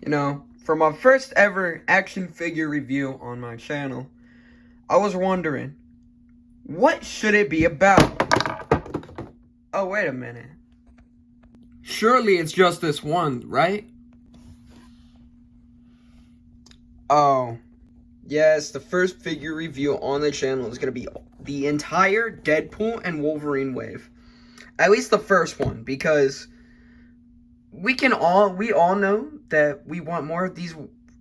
for my first ever action figure review on my channel, I was wondering, what should it be about? Oh, wait a minute. Surely it's just this one, right? Oh, yes, the first figure review on the channel is going to be the entire Deadpool and Wolverine Wave. At least the first one, because we all know that we want more of these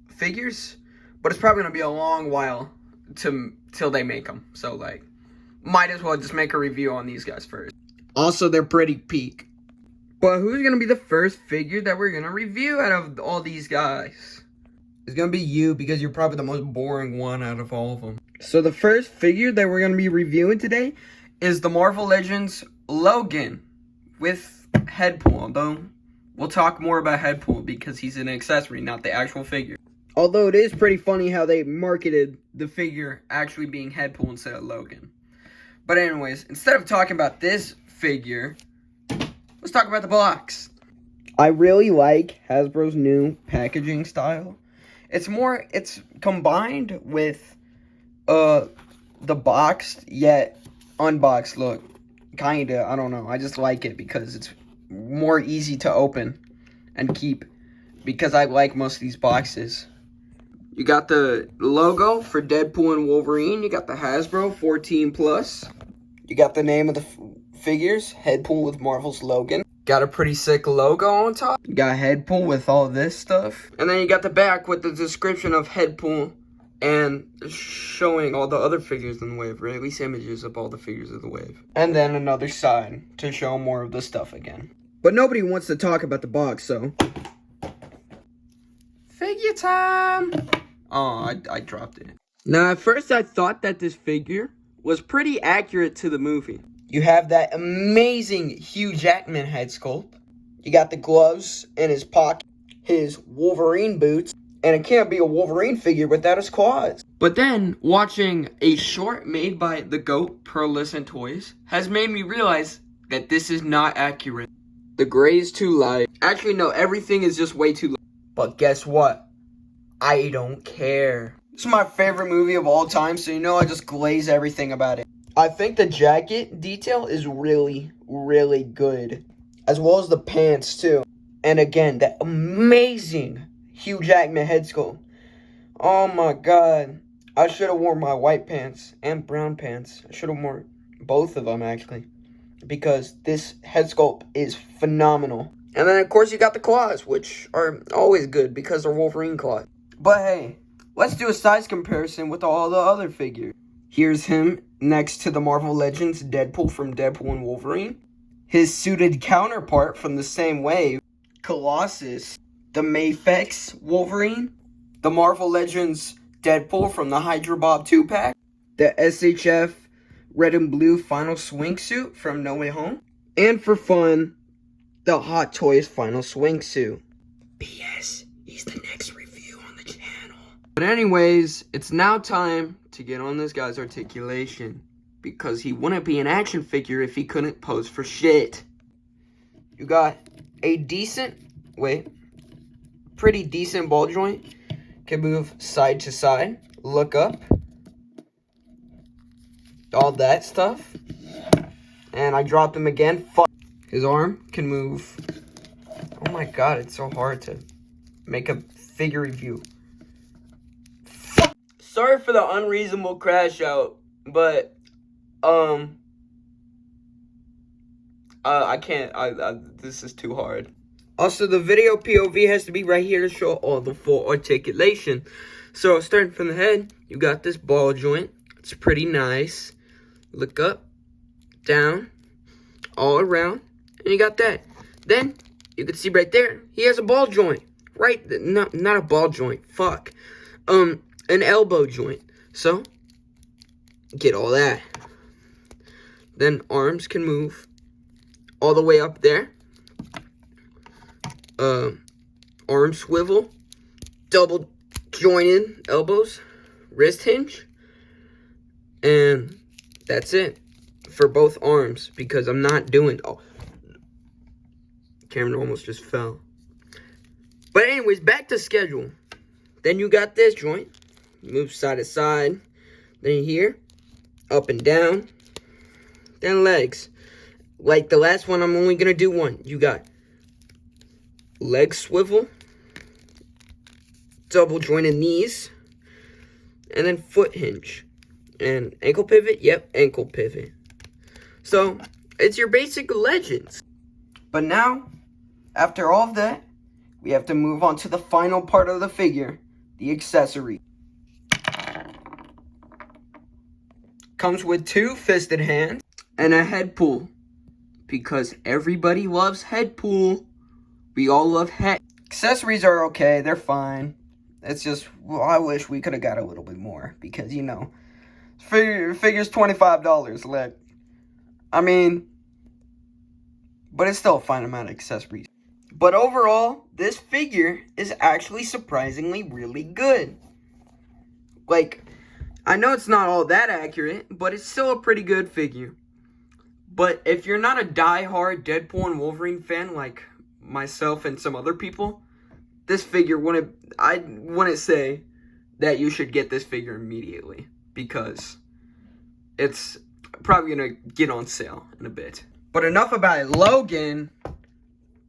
figures, but it's probably going to be a long while till they make them. So, might as well just make a review on these guys first. Also, they're pretty peak. But who's going to be the first figure that we're going to review out of all these guys? It's going to be you, because you're probably the most boring one out of all of them. So the first figure that we're going to be reviewing today is the Marvel Legends Logan with Deadpool. Although, we'll talk more about Deadpool because he's an accessory, not the actual figure. Although it is pretty funny how they marketed the figure actually being Deadpool instead of Logan. But anyways, instead of talking about this figure, let's talk about the box. I really like Hasbro's new packaging style. It's combined with the boxed yet unboxed look. Kinda, I don't know. I just like it because it's more easy to open and keep, because I like most of these boxes. You got the logo for Deadpool and Wolverine. You got the Hasbro 14+. You got the name of the figures, Deadpool with Marvel's Logan. Got a pretty sick logo on top. You got Deadpool with all this stuff. And then you got the back with the description of Deadpool and showing all the other figures in the wave, or at least images of all the figures of the wave. And then another side to show more of the stuff again. But nobody wants to talk about the box, so... Figure time! Oh, I dropped it. Now, at first I thought that this figure was pretty accurate to the movie. You have that amazing Hugh Jackman head sculpt. You got the gloves in his pocket, his Wolverine boots, and it can't be a Wolverine figure without his claws. But then, watching a short made by the GOAT Pearlescent Toys has made me realize that this is not accurate. The gray is too light. Actually, no, everything is just way too light. But guess what? I don't care. This is my favorite movie of all time, so I just glaze everything about it. I think the jacket detail is really, really good. As well as the pants, too. And again, that amazing Hugh Jackman head sculpt. Oh my god. I should have worn my white pants and brown pants. I should have worn both of them, actually. Because this head sculpt is phenomenal. And then, of course, you got the claws, which are always good because they're Wolverine claws. But hey, let's do a size comparison with all the other figures. Here's him next to the Marvel Legends Deadpool from Deadpool and Wolverine. His suited counterpart from the same wave, Colossus, the Mafex Wolverine, the Marvel Legends Deadpool from the Hydra Bob 2-pack, the SHF Red and Blue Final Swing Suit from No Way Home, and for fun, the Hot Toys Final Swing Suit. P.S. He's the next review on the channel. But anyways, it's now time to get on this guy's articulation, because he wouldn't be an action figure if he couldn't pose for shit. You got a pretty decent ball joint. Can move side to side, look up, all that stuff. And I dropped him again. Fuck. His arm can move. Oh my god, it's so hard to make a figure review. Sorry for the unreasonable crash out, but I can't. This is too hard. Also, the video POV has to be right here to show all the full articulation. So, starting from the head, you got this ball joint. It's pretty nice. Look up, down, all around, and you got that. Then you can see right there, he has a ball joint. Right, not a ball joint. Fuck. An elbow joint. So, get all that. Then arms can move all the way up there. Arm swivel. Double jointed elbows. Wrist hinge. And that's it for both arms, because I'm not doing... Oh, camera almost just fell. But anyways, back to schedule. Then you got this joint. Move side to side. Then here. Up and down. Then legs. Like the last one, I'm only going to do one. You got leg swivel. Double jointed knees. And then foot hinge. And ankle pivot. Yep, ankle pivot. So, it's your basic legends. But now, after all of that, we have to move on to the final part of the figure, the accessory. Comes with 2 fisted hands and a head pull. Because everybody loves head pull. We all love head. Accessories are okay, they're fine. It's just, well, I wish we could have got a little bit more. Because, you know, figure's $25. Like, I mean, but it's still a fine amount of accessories. But overall, this figure is actually surprisingly really good. Like, I know it's not all that accurate, but it's still a pretty good figure. But if you're not a die-hard Deadpool and Wolverine fan like myself and some other people, this figure I wouldn't say that you should get this figure immediately. Because it's probably going to get on sale in a bit. But enough about Logan.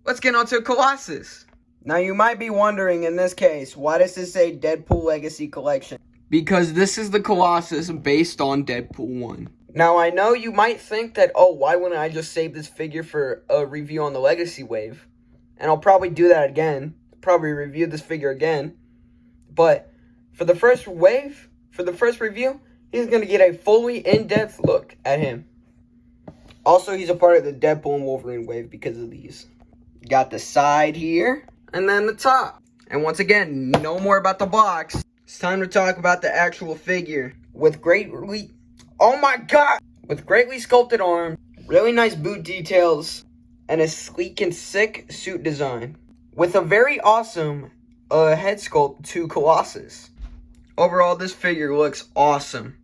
Let's get on to Colossus. Now you might be wondering in this case, why does this say Deadpool Legacy Collection? Because this is the Colossus based on Deadpool 1. Now I know you might think that, oh, why wouldn't I just save this figure for a review on the Legacy Wave? And I'll probably do that again. Probably review this figure again. But for the first wave, for the first review, he's going to get a fully in-depth look at him. Also, he's a part of the Deadpool and Wolverine Wave because of these. Got the side here, and then the top. And once again, no more about the box. It's time to talk about the actual figure. With greatly sculpted arm, really nice boot details, and a sleek and sick suit design. With a very awesome head sculpt to Colossus. Overall, this figure looks awesome.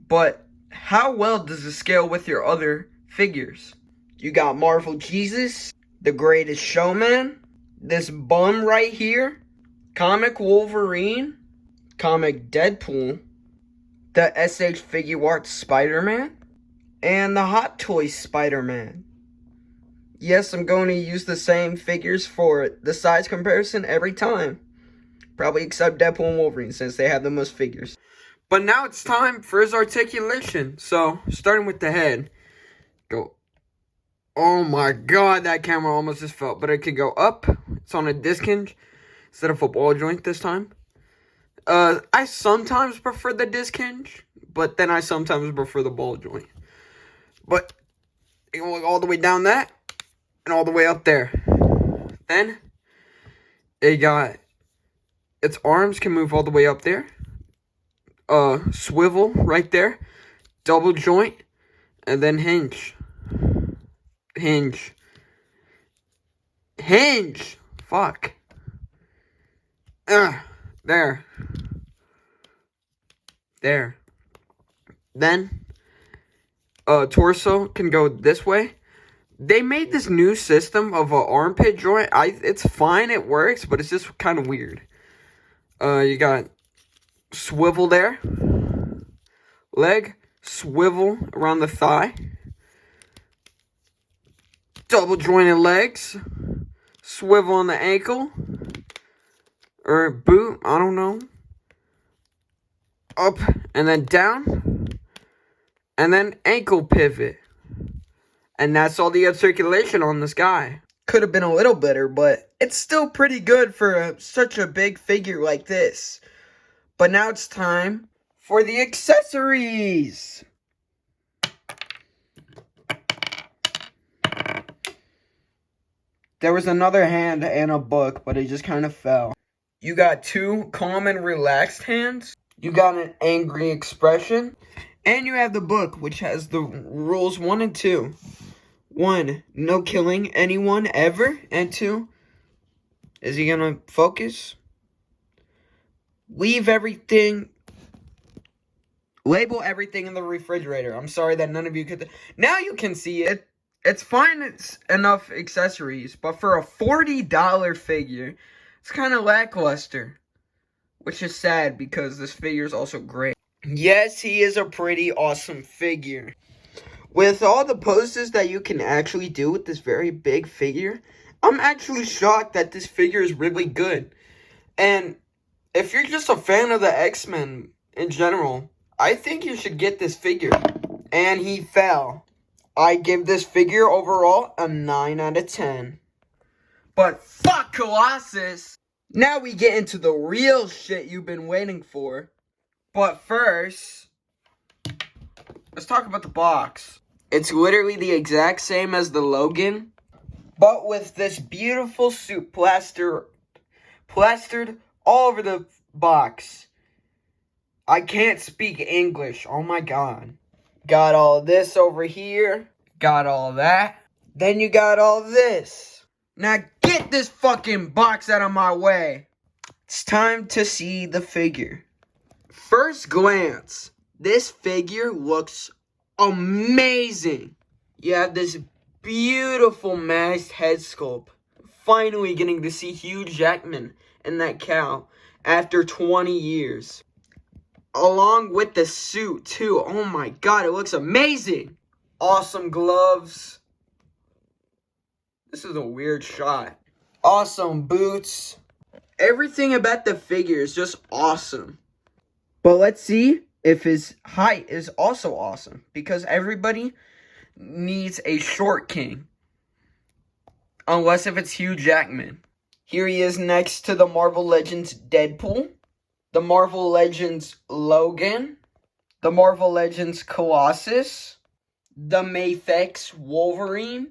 But how well does it scale with your other figures? You got Marvel Jesus, The Greatest Showman, this bum right here, Comic Wolverine, Comic Deadpool, the SH Figure Arts Spider-Man, and the Hot Toys Spider-Man. Yes, I'm going to use the same figures for the size comparison every time. Probably except Deadpool and Wolverine since they have the most figures. But now it's time for his articulation. So, starting with the head. Go. Oh my god, that camera almost just fell. But it could go up. It's on a disc hinge instead of a ball joint this time. I sometimes prefer the disc hinge. But then I sometimes prefer the ball joint. But you can look all the way down that. And all the way up there. Then, it got... its arms can move all the way up there. Swivel right there. Double joint. And then hinge. Hinge. Fuck. There. Then, torso can go this way. They made this new system of an armpit joint. It's fine, it works, but it's just kind of weird. You got swivel there. Leg, swivel around the thigh. Double jointed legs. Swivel on the ankle. Or boot, I don't know. Up and then down. And then ankle pivot. And that's all the articulation on this guy. Could have been a little better, but it's still pretty good for such a big figure like this. But now it's time for the accessories. There was another hand and a book, but it just kind of fell. You got 2 calm and relaxed hands. You got an angry expression. And you have the book, which has the rules 1 and 2. 1, no killing anyone ever. And 2, is he gonna focus? Label everything in the refrigerator. I'm sorry that none of you could. Now you can see it. It's fine, it's enough accessories, but for a $40 figure, it's kind of lackluster. Which is sad because this figure is also great. Yes, he is a pretty awesome figure. With all the poses that you can actually do with this very big figure, I'm actually shocked that this figure is really good. And if you're just a fan of the X-Men in general, I think you should get this figure. And he fell. I give this figure overall a 9 out of 10. But fuck Colossus! Now we get into the real shit you've been waiting for. But first, let's talk about the box. It's literally the exact same as the Logan, but with this beautiful suit plastered all over the box. I can't speak English, oh my god. Got all this over here, got all that, then you got all this. Now get this fucking box out of my way. It's time to see the figure. First glance, this figure looks amazing. You have this beautiful masked head sculpt. Finally getting to see Hugh Jackman and that cow after 20 years. Along with the suit too. Oh my god, it looks amazing. Awesome gloves. This is a weird shot. Awesome boots. Everything about the figure is just awesome. But let's see if his height is also awesome. Because everybody needs a short king. Unless if it's Hugh Jackman. Here he is next to the Marvel Legends Deadpool. The Marvel Legends Logan. The Marvel Legends Colossus. The Mafex Wolverine.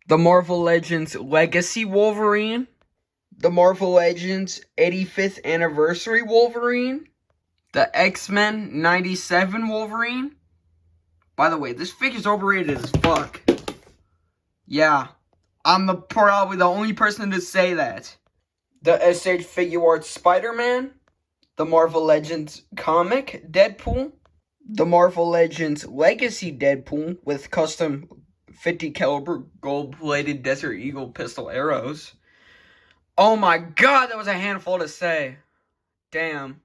The Marvel Legends Legacy Wolverine. The Marvel Legends 85th Anniversary Wolverine. The X-Men 97 Wolverine. By the way, this figure's overrated as fuck. Yeah, I'm probably the only person to say that. The SH Figure Arts Spider-Man. The Marvel Legends comic Deadpool. The Marvel Legends Legacy Deadpool with custom 50 caliber gold-plated Desert Eagle pistol arrows. Oh my god, that was a handful to say. Damn.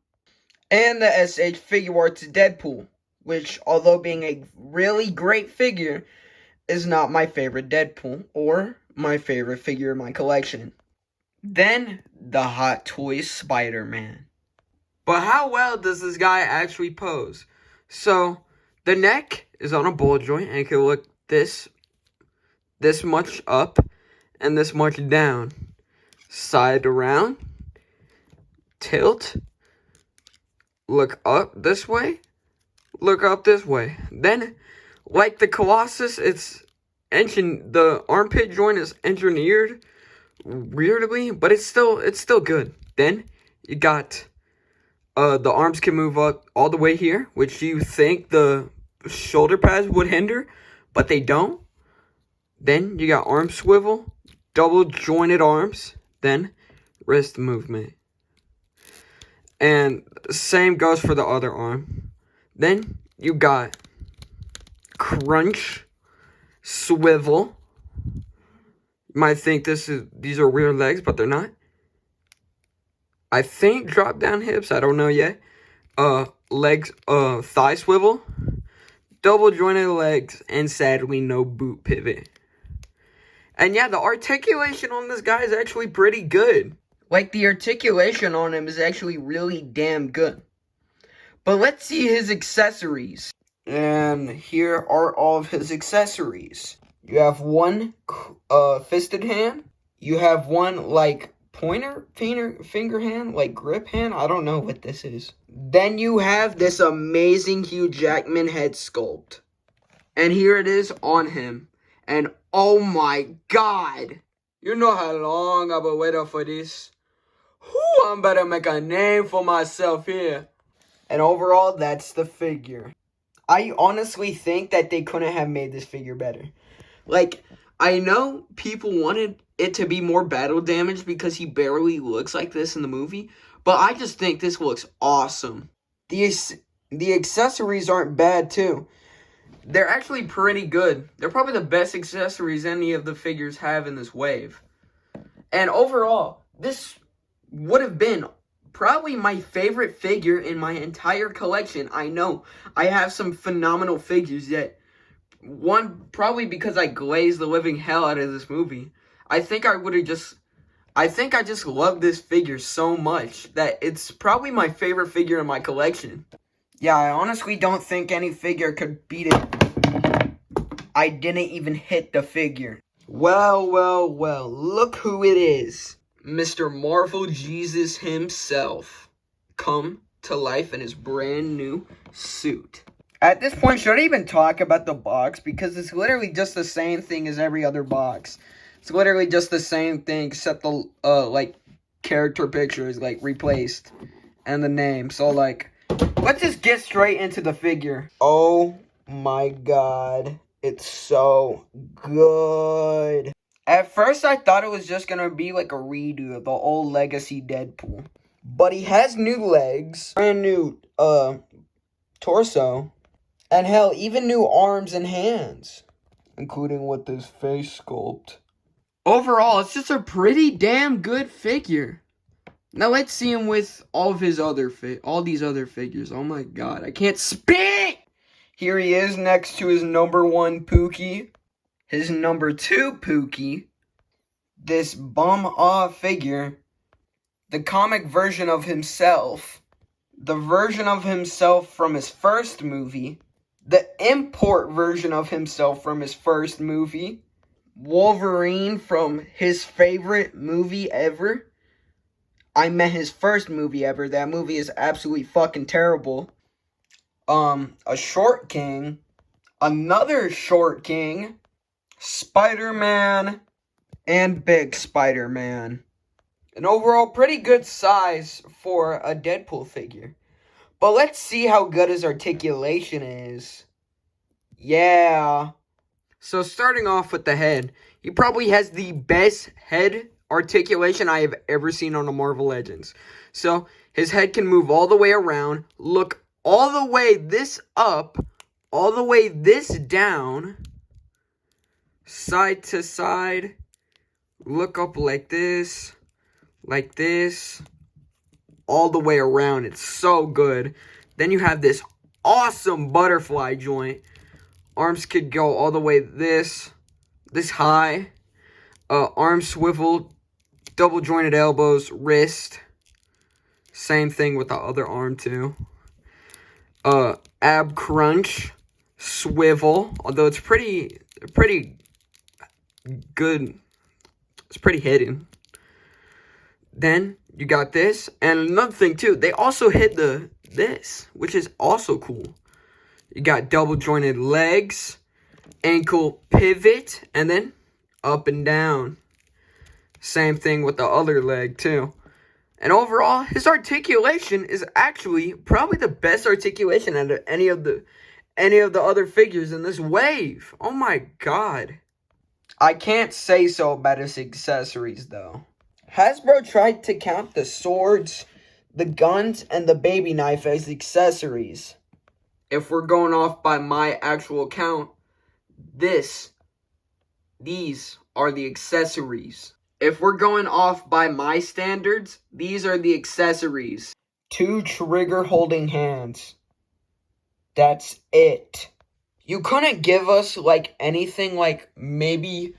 And the SH Figure Arts Deadpool, which, although being a really great figure, is not my favorite Deadpool or my favorite figure in my collection. Then, the Hot Toys Spider-Man. But how well does this guy actually pose? So, the neck is on a ball joint, and it can look this much up and this much down. Side around, tilt, look up this way, look up this way. Then, like the Colossus, the armpit joint is engineered weirdly, but it's still good. Then you got the arms can move up all the way here, which you think the shoulder pads would hinder, but they don't. Then you got arm swivel, double jointed arms, then wrist movement. And same goes for the other arm. Then you got crunch, swivel. You might think these are weird legs, but they're not. I think drop down hips, I don't know yet. Legs, thigh swivel, double jointed legs, and sadly no boot pivot. And yeah, the articulation on this guy is actually pretty good. Like, the articulation on him is actually really damn good. But let's see his accessories. And here are all of his accessories. You have one fisted hand. You have one, like, finger hand, like grip hand. I don't know what this is. Then you have this amazing Hugh Jackman head sculpt. And here it is on him. And oh my god. You know how long I've been waiting for this. Whew, I'm about to make a name for myself here. And overall, that's the figure. I honestly think that they couldn't have made this figure better. Like, I know people wanted it to be more battle damage because he barely looks like this in the movie, but I just think this looks awesome. The accessories aren't bad too. they're actually pretty good. They're probably the best accessories any of the figures have in this wave. And overall, this would have been probably my favorite figure in my entire collection. I know I have some phenomenal figures yet. One, probably because I glazed the living hell out of this movie. I think I just love this figure so much that it's probably my favorite figure in my collection. Yeah, I honestly don't think any figure could beat it. I didn't even hit the figure. Well, well, well, look who it is. Mr. Marvel Jesus himself, come to life in his brand new suit. At this point, should I even talk about the box? Because it's literally just the same thing as every other box. It's literally just the same thing except the, like, character picture is, like, replaced. And the name. So, like, let's just get straight into the figure. Oh my god. It's so good. At first, I thought it was just gonna be, like, a redo of the old Legacy Deadpool. But he has new legs. Brand new, torso. And hell, even new arms and hands. Including with this face sculpt. Overall, it's just a pretty damn good figure. Now let's see him with all of his other all these other figures. Oh my god, I can't speak! Here he is next to his number 1 Pookie. His number 2 Pookie. This bum-aw figure. The comic version of himself. The version of himself from his first movie. The import version of himself from his first movie. Wolverine from his favorite movie ever. I meant his first movie ever. That movie is absolutely fucking terrible. A Short King. Another Short King. Spider-Man. And Big Spider-Man. An overall pretty good size for a Deadpool figure. But let's see how good his articulation is. Yeah. So starting off with the head. He probably has the best head articulation I have ever seen on a Marvel Legends. So his head can move all the way around. Look all the way this up. All the way this down. Side to side. Look up like this. Like this. All the way around. It's so good. Then you have this awesome butterfly joint. Arms could go all the way this high. Arm swivel. Double jointed elbows. Wrist. Same thing with the other arm too. Ab crunch. Swivel. Although it's pretty good. It's pretty hidden. Then you got this, and another thing too, they also hit this, which is also cool. You got double jointed legs, ankle pivot, and then up and down. Same thing with the other leg too. And overall, his articulation is actually probably the best articulation out of any of the other figures in this wave. Oh my god. I can't say so about his accessories though. Hasbro tried to count the swords, the guns, and the baby knife as accessories. If we're going off by my actual count, these are the accessories. If we're going off by my standards, these are the accessories. 2 trigger holding hands. That's it. You couldn't give us like anything like maybe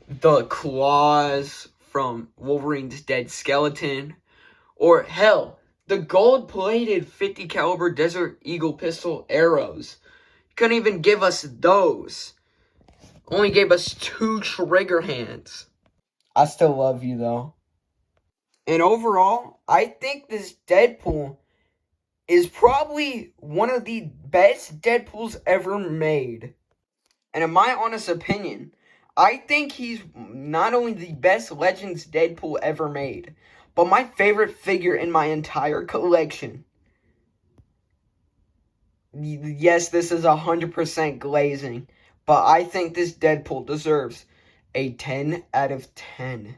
the claws from Wolverine's dead skeleton, or hell, the gold-plated 50 caliber Desert Eagle pistol arrows. You couldn't even give us those. Only gave us 2 trigger hands. I still love you though. And overall, I think this Deadpool is probably one of the best Deadpools ever made. And in my honest opinion, I think he's not only the best Legends Deadpool ever made, but my favorite figure in my entire collection. Yes, this is 100% glazing, but I think this Deadpool deserves a 10 out of 10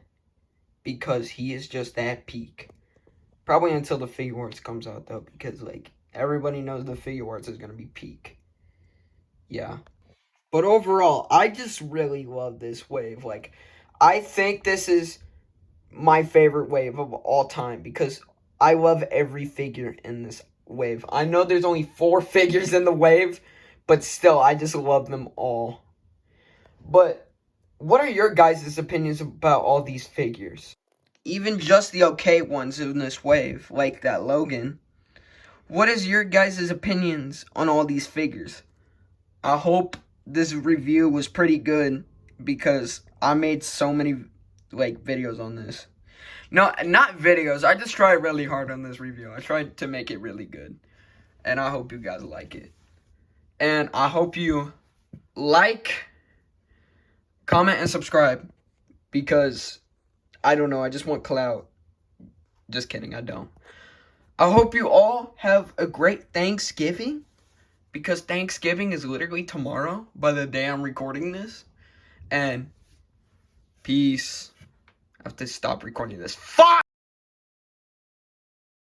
because he is just that peak. Probably until the Figure Arts comes out though, because like everybody knows the Figure Arts is going to be peak. Yeah. But overall, I just really love this wave. Like, I think this is my favorite wave of all time because I love every figure in this wave. I know there's only 4 figures in the wave, but still, I just love them all. But what are your guys' opinions about all these figures? Even just the okay ones in this wave, like that Logan. What is your guys' opinions on all these figures? I hope this review was pretty good because I made so many like videos on this. No, not videos. I just tried really hard on this review. I tried to make it really good. And I hope you guys like it. And I hope you like, comment, and subscribe. Because, I don't know, I just want clout. Just kidding, I don't. I hope you all have a great Thanksgiving. Because Thanksgiving is literally tomorrow by the day I'm recording this. And peace. I have to stop recording this. Fuck!